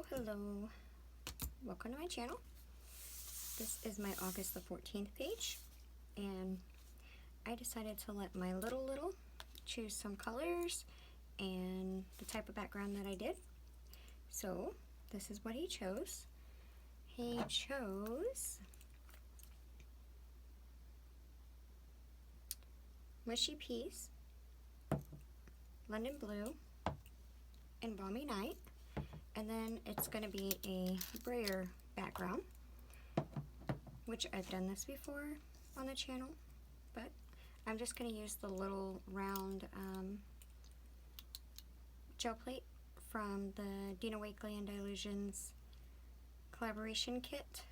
Hello, welcome to my channel. This is my August the 14th page, and I decided to let my little choose some colors and the type of background that I did. So this is what he chose. He chose Mushy Peas, London Blue, and Balmy Night. And then it's going to be a brayer background, which I've done this before on the channel, but I'm just going to use the little round gel plate from the Dina Wakley and Dylusions collaboration kit.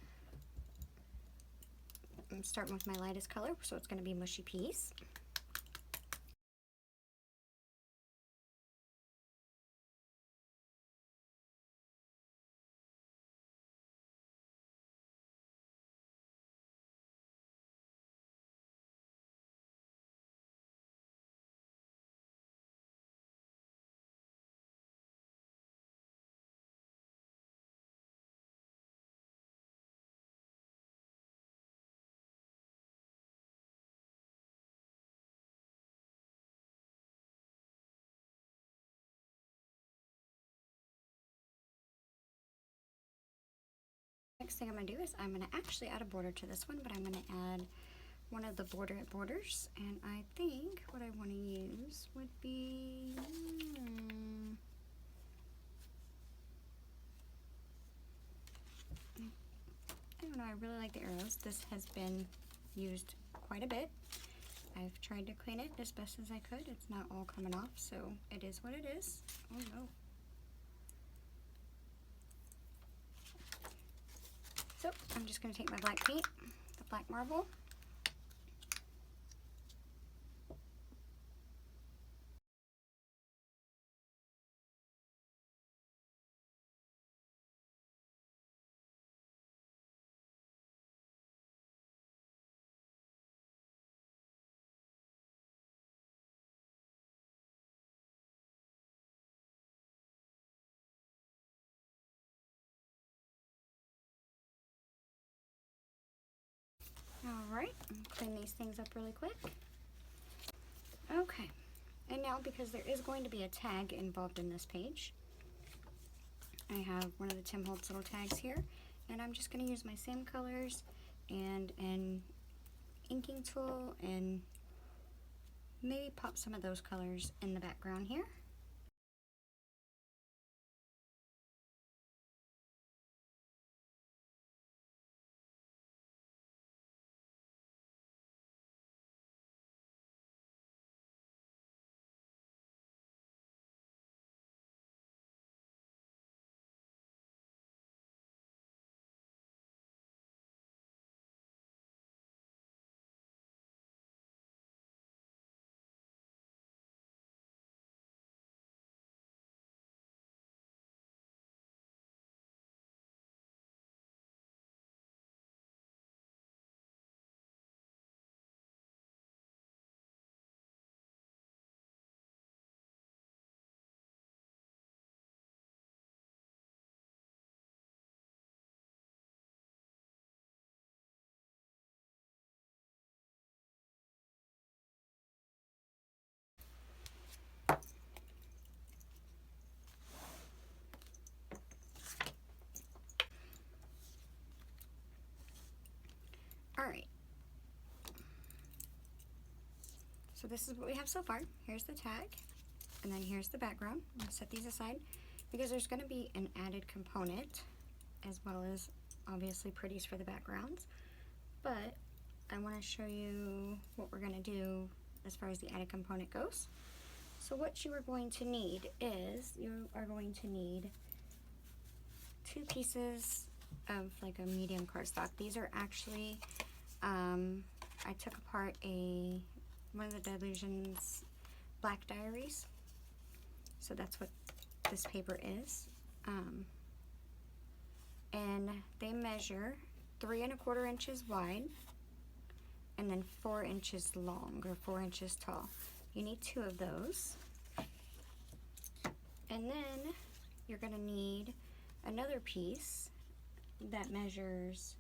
I'm starting with my lightest color, so it's going to be Mushy Peas. Next thing I'm going to do is I'm going to actually add a border to this one, but I'm going to add one of the borders, and I think what I want to use would be I don't know, I really like the arrows. This has been used quite a bit. I've tried to clean it as best as I could. It's not all coming off, so it is what it is. Oh no. So I'm just going to take my black paint, the black marble, Alright, clean these things up really quick. Okay, and now because there is going to be a tag involved in this page, I have one of the Tim Holtz little tags here, and I'm just going to use my same colors and an inking tool and maybe pop some of those colors in the background here. Alright, so this is what we have so far. Here's the tag, and then here's the background. I'm going to set these aside because there's going to be an added component as well as obviously pretties for the backgrounds, but I want to show you what we're going to do as far as the added component goes. So what you are going to need is you are going to need 2 pieces of like a medium cardstock. These are actually I took apart one of the Dylusions black diaries, so that's what this paper is, and they measure 3 1/4 inches wide and then 4 inches long, or 4 inches tall. You need 2 of those, and then you're going to need another piece that measures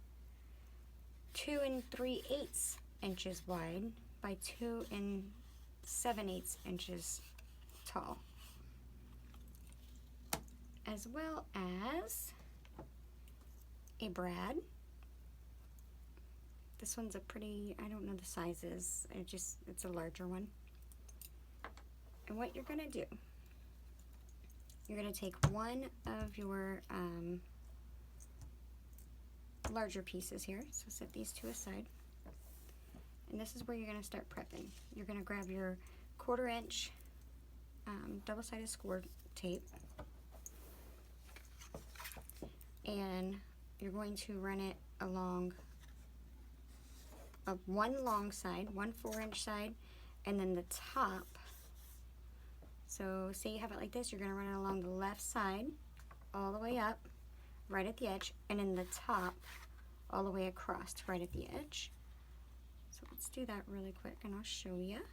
2 3/8 inches wide by 2 7/8 inches tall, as well as a brad. This one's a pretty, I don't know the sizes, it's a larger one. And what you're gonna do, you're gonna take one of your larger pieces here, so set these two aside. And this is where you're gonna start prepping. You're gonna grab your 1/4 inch double-sided score tape, and you're going to run it along one long side, one 4-inch side, and then the top. So say you have it like this, you're gonna run it along the left side all the way up, right at the edge, and in the top all the way across, right at the edge. So let's do that really quick and I'll show you.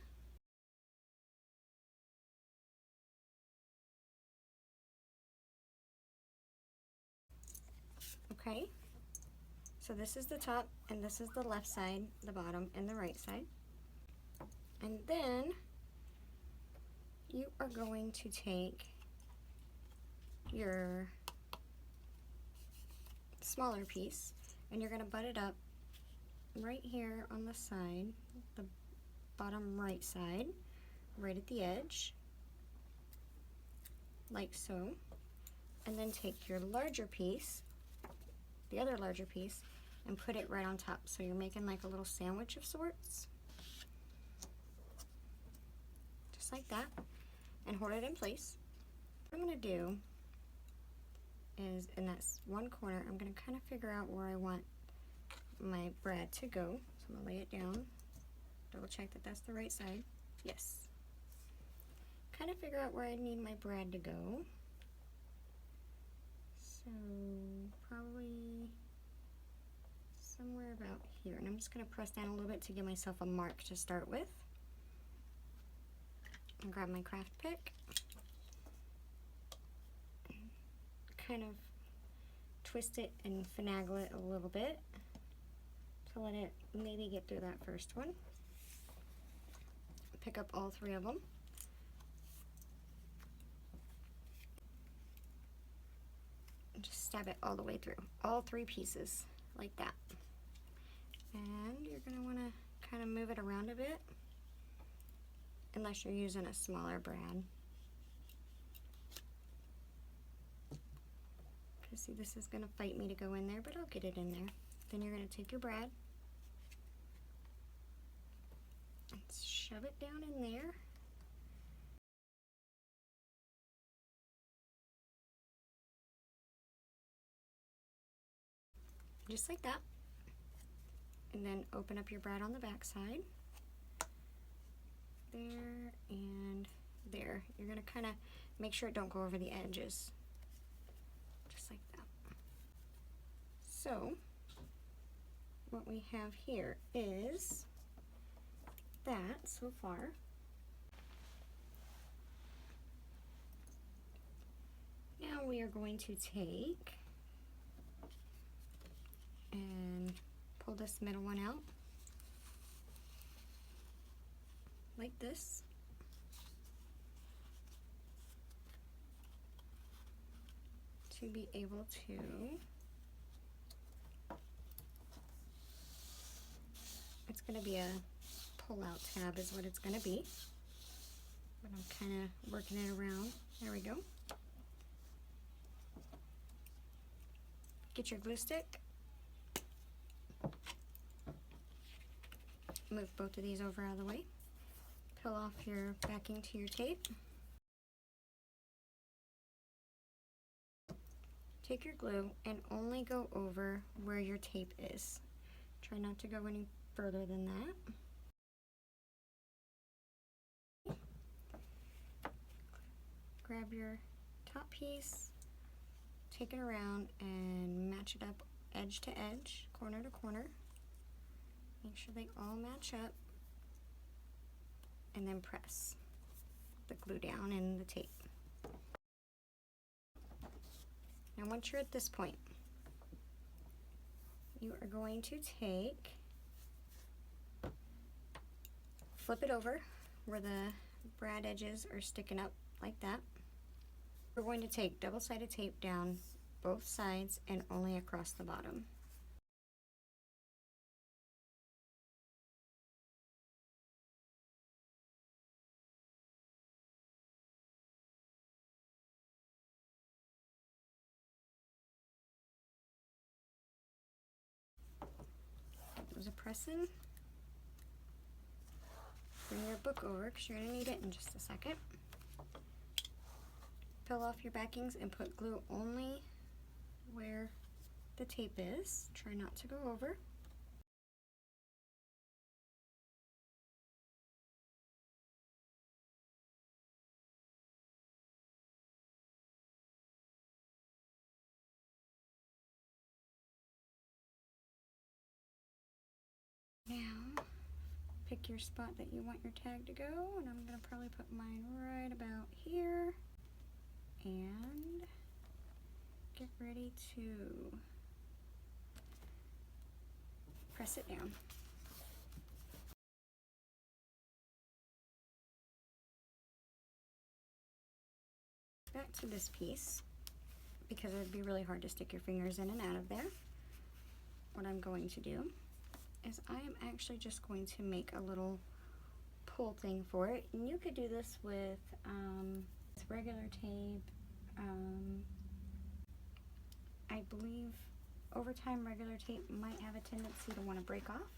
Okay, so this is the top and this is the left side, the bottom, and the right side. And then you are going to take your smaller piece and you're going to butt it up right here on the side, the bottom right side, right at the edge, like so. And then take your larger piece, the other larger piece, and put it right on top. So you're making like a little sandwich of sorts. Just like that. And hold it in place. What I'm going to do is, in that one corner, I'm going to kind of figure out where I want my brad to go. So I'm going to lay it down, double check that that's the right side. Yes. Kind of figure out where I need my brad to go. So probably somewhere about here. And I'm just going to press down a little bit to give myself a mark to start with. And grab my craft pick. Kind of twist it and finagle it a little bit to let it maybe get through that first one. Pick up all 3 of them. And just stab it all the way through, all 3 pieces, like that. And you're going to want to kind of move it around a bit, unless you're using a smaller brad. Because see, this is going to fight me to go in there, but I'll get it in there. Then you're going to take your brad and shove it down in there. Just like that. And then open up your brad on the back side. There and there. You're going to kind of make sure it don't go over the edges. Just like that. So, what we have here is that so far. Now we are going to take and pull this middle one out like this. To be able to it's going to be a pull-out tab is what it's going to be. But I'm kind of working it around. There we go. Get your glue stick. Move both of these over out of the way. Peel off your backing to your tape. Take your glue and only go over where your tape is. Try not to go any further than that. Grab your top piece, take it around and match it up edge to edge, corner to corner. Make sure they all match up and then press the glue down in the tape. Now once you're at this point, you are going to flip it over where the brad edges are sticking up like that. We're going to take double-sided tape down both sides and only across the bottom. There's a press-in. Bring your book over because you're going to need it in just a second. Peel off your backings and put glue only where the tape is. Try not to go over. Now, pick your spot that you want your tag to go, and I'm going to probably put mine right about here. And get ready to press it down. Back to this piece, because it would be really hard to stick your fingers in and out of there. What I'm going to do is I am actually just going to make a little pull thing for it. And you could do this with regular tape. I believe over time regular tape might have a tendency to want to break off.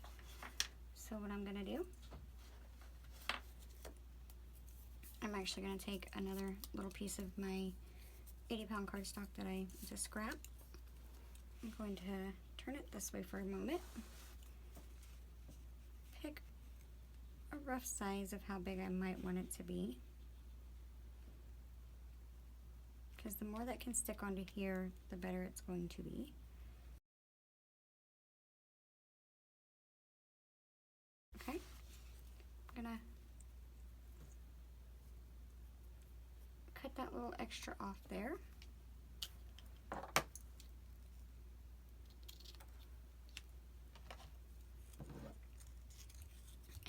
So what I'm going to do, I'm actually going to take another little piece of my 80-pound cardstock that I just scrapped. I'm going to turn it this way for a moment. Pick a rough size of how big I might want it to be, because the more that can stick onto here, the better it's going to be. Okay, I'm gonna cut that little extra off there.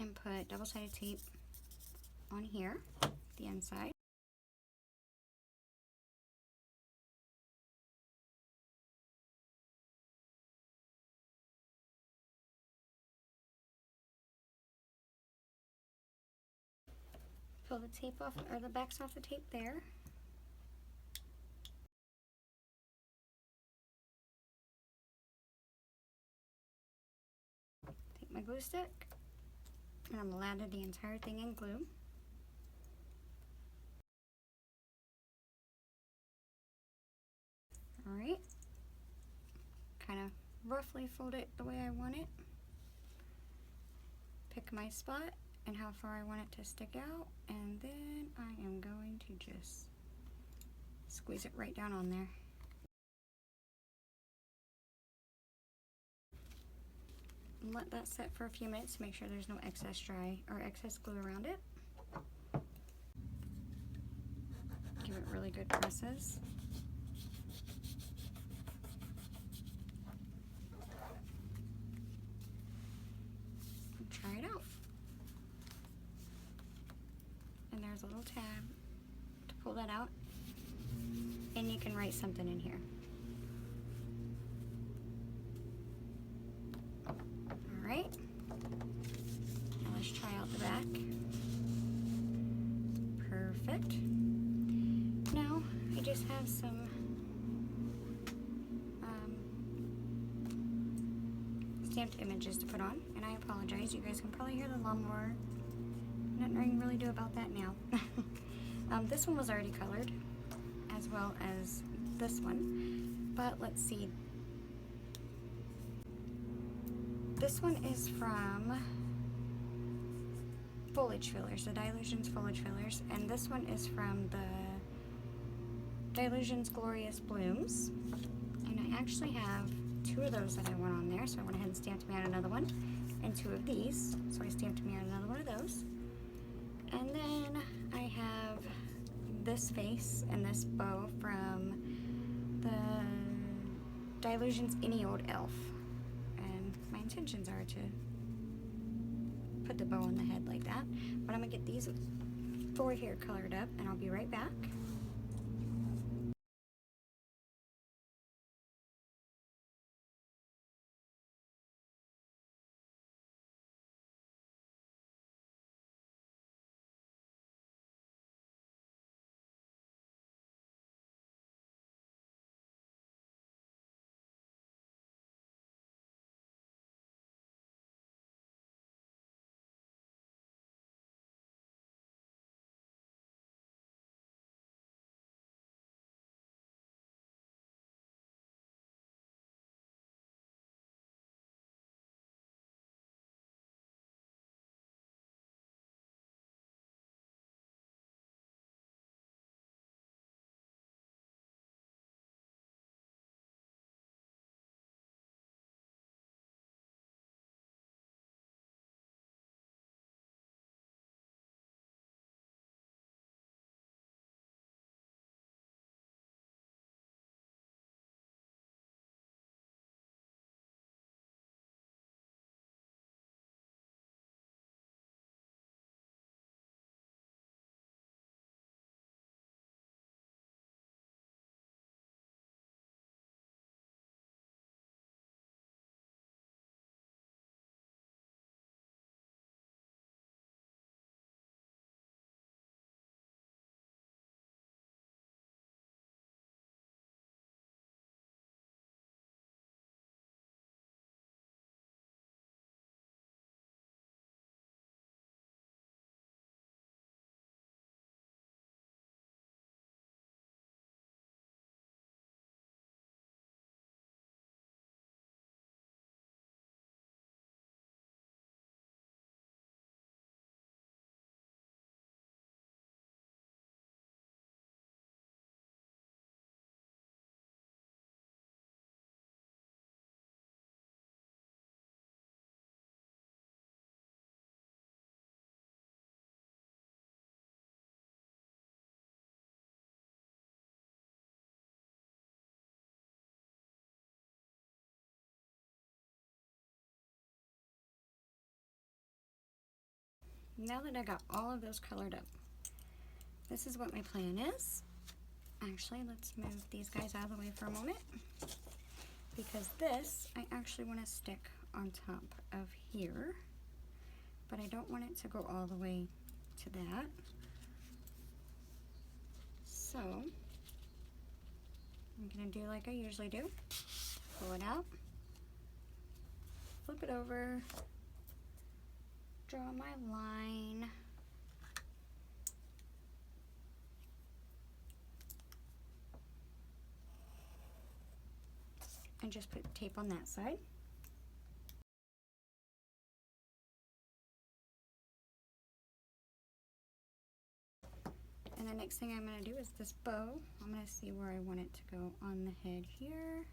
And put double-sided tape on here, the inside. Pull the tape off, or the backs off the tape there. Take my glue stick, and I'm lather the entire thing in glue. Alright, kind of roughly fold it the way I want it. Pick my spot and how far I want it to stick out, and then I am going to just squeeze it right down on there. And let that set for a few minutes to make sure there's no excess dry or excess glue around it. Give it really good presses. And try it out. And there's a little tab to pull that out, and you can write something in here. Alright, now let's try out the back. Perfect. Now I just have some stamped images to put on, and I apologize, you guys can probably hear the lawnmower. Nothing I can really do about that now. This one was already colored, as well as this one, but let's see. This one is from Foliage Fillers, the Dylusions Foliage Fillers, and this one is from the Dylusions Glorious Blooms. And I actually have two of those that I want on there, so I went ahead and stamped me out another one, and two of these, so I stamped me out another one of those. And then I have this face and this bow from the Dylusions Any Old Elf. And my intentions are to put the bow on the head like that. But I'm going to get these 4 here colored up, and I'll be right back. Now that I got all of those colored up, this is what my plan is. Actually, let's move these guys out of the way for a moment, because this I actually want to stick on top of here, but I don't want it to go all the way to that. So I'm going to do like I usually do. Pull it out, flip it over, draw my line, and just put tape on that side. And the next thing I'm going to do is this bow. I'm going to see where I want it to go on the head here.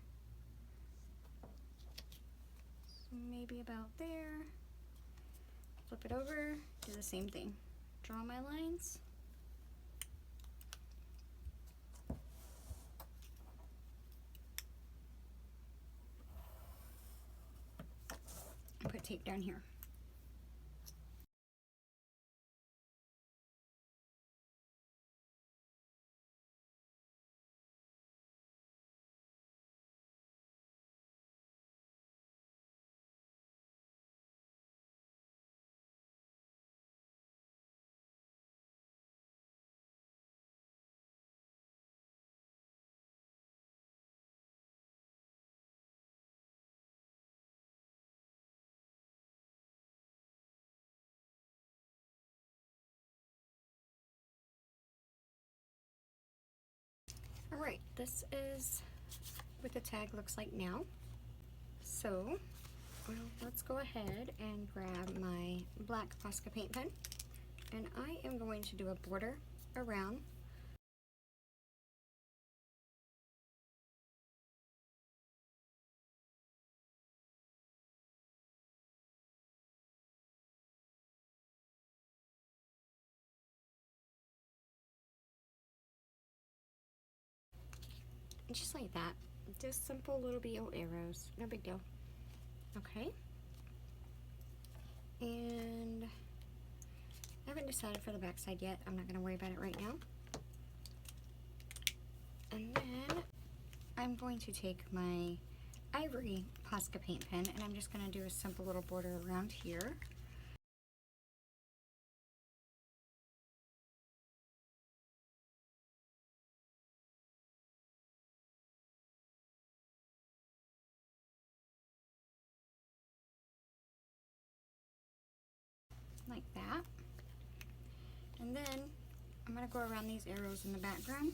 So maybe about there. Flip it over, do the same thing. Draw my lines. And put tape down here. Alright, this is what the tag looks like now. So, well, let's go ahead and grab my black Posca paint pen, and I am going to do a border around. just like that. Just simple little bitty old arrows. No big deal. Okay. And I haven't decided for the back side yet. I'm not going to worry about it right now. And then I'm going to take my Ivory Posca paint pen and I'm just going to do a simple little border around here. Like that. And then I'm going to go around these arrows in the background.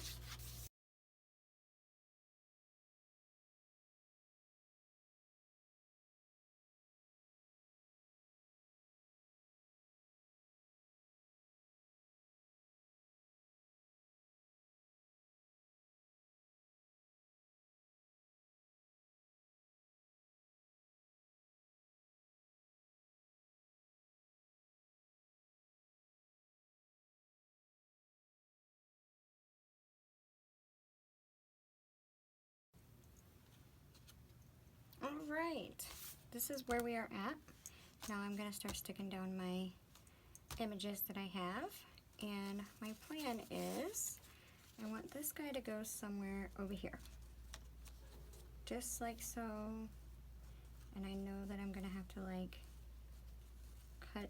Alright, this is where we are at. Now I'm going to start sticking down my images that I have. And my plan is, I want this guy to go somewhere over here. Just like so. And I know that I'm going to have to like cut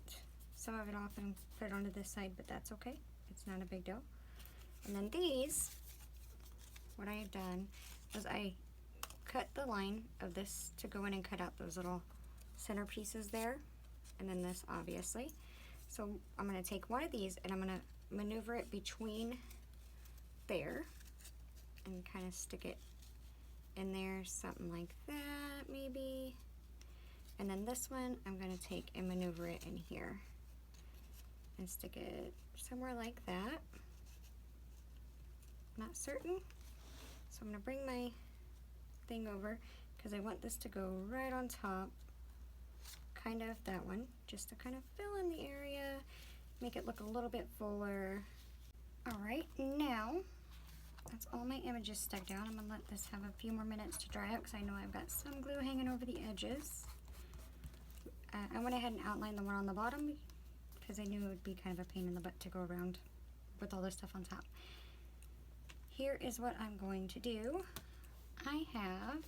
some of it off and put it onto this side, but that's okay. It's not a big deal. And then these, what I have done is I cut the line of this to go in and cut out those little center pieces there, and then this obviously. So I'm going to take one of these and I'm going to maneuver it between there and kind of stick it in there, something like that maybe. And then this one I'm going to take and maneuver it in here and stick it somewhere like that. Not certain. So I'm going to bring my thing over because I want this to go right on top, kind of that one, just to kind of fill in the area, make it look a little bit fuller. Alright, now that's all my images stuck down. I'm going to let this have a few more minutes to dry out because I know I've got some glue hanging over the edges. I went ahead and outlined the one on the bottom because I knew it would be kind of a pain in the butt to go around with all this stuff on top. Here is what I'm going to do. I have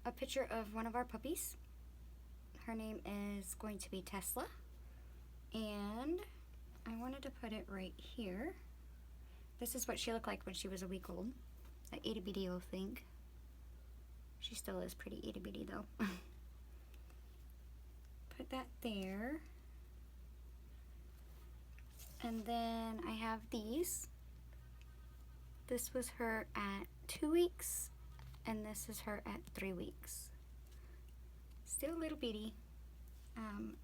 a picture of one of our puppies. Her name is going to be Tesla, and I wanted to put it right here. This is what she looked like when she was a week old. That itty bitty old thing. She still is pretty itty bitty though. Put that there. And then I have these. This was her at 2 weeks, and this is her at 3 weeks. Still a little bitty,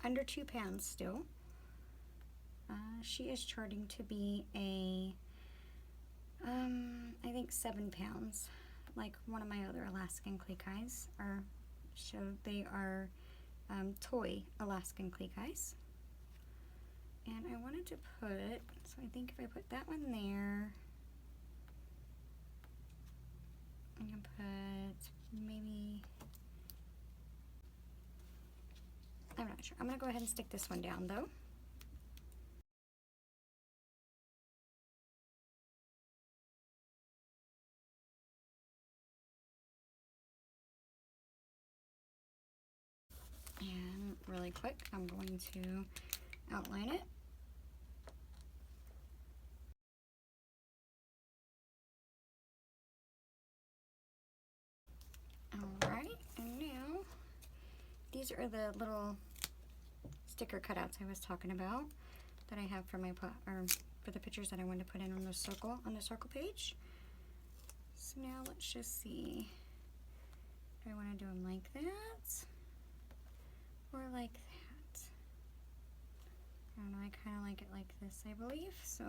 under 2 pounds still. She is charting to be I think 7 pounds, like one of my other Alaskan Clique Eyes are. So they are toy Alaskan Clique Eyes. And I wanted to put, so I think if I put that one there, I'm gonna put maybe, I'm not sure. I'm gonna go ahead and stick this one down though. And really quick, I'm going to outline it. Alright, and now these are the little sticker cutouts I was talking about that I have for my for the pictures that I wanted to put in on the circle page. So now let's just see. Do I want to do them like that or like that? I don't know, I kind of like it like this, I believe. So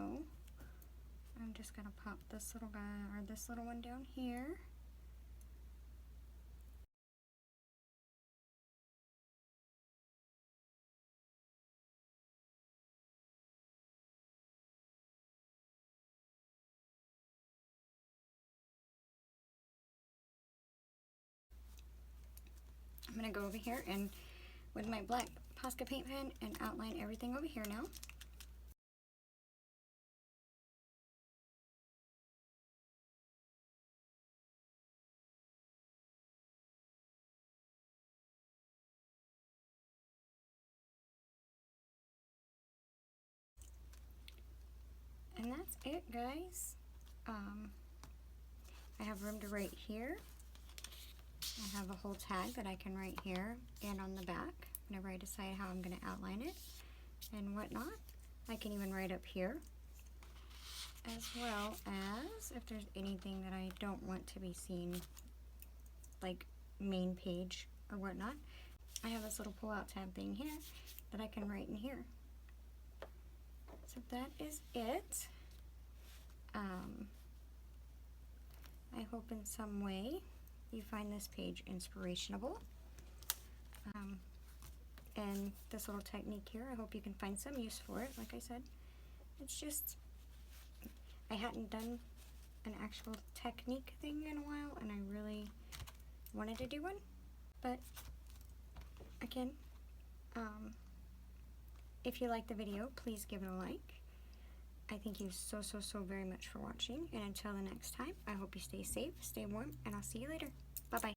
I'm just gonna pop this little guy or this little one down here. I'm going to go over here and with my black Posca paint pen and outline everything over here now. And that's it, guys. I have room to write here. I have a whole tag that I can write here and on the back whenever I decide how I'm going to outline it and whatnot. I can even write up here, as well as if there's anything that I don't want to be seen, like main page or whatnot. I have this little pull-out tab thing here that I can write in here. So that is it. I hope in some way you find this page inspirational. And this little technique here, I hope you can find some use for it. Like I said, it's just, I hadn't done an actual technique thing in a while, and I really wanted to do one. But again, if you like the video, please give it a like. I thank you so very much for watching, and until the next time, I hope you stay safe, stay warm, and I'll see you later. Bye-bye.